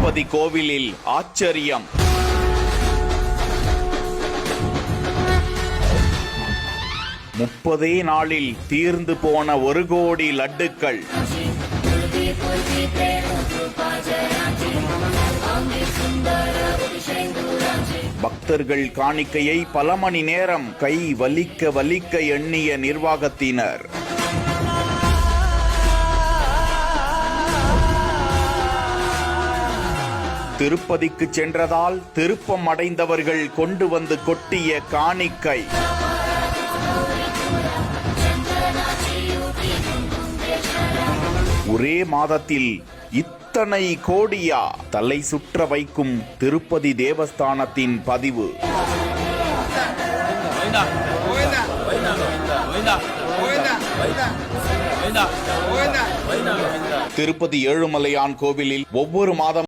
திருப்பதி கோவிலில் ஆச்சரியம். முப்பதே நாளில் தீர்ந்து போன 1 கோடி லட்டுக்கள். பக்தர்கள் காணிக்கையை பல மணி நேரம் கை வலிக்க வலிக்க எண்ணிய நிர்வாகத்தினர். திருப்பதிக்கு சென்றதால் திருப்பம் அடைந்தவர்கள் கொண்டு வந்து கொட்டிய காணிக்கை. ஒரே மாதத்தில் இத்தனை கோடியா? தலை சுற்ற வைக்கும் திருப்பதி தேவஸ்தானத்தின் பதிவு. திருப்பதி ஏழுமலையான் கோவிலில் ஒவ்வொரு மாதம்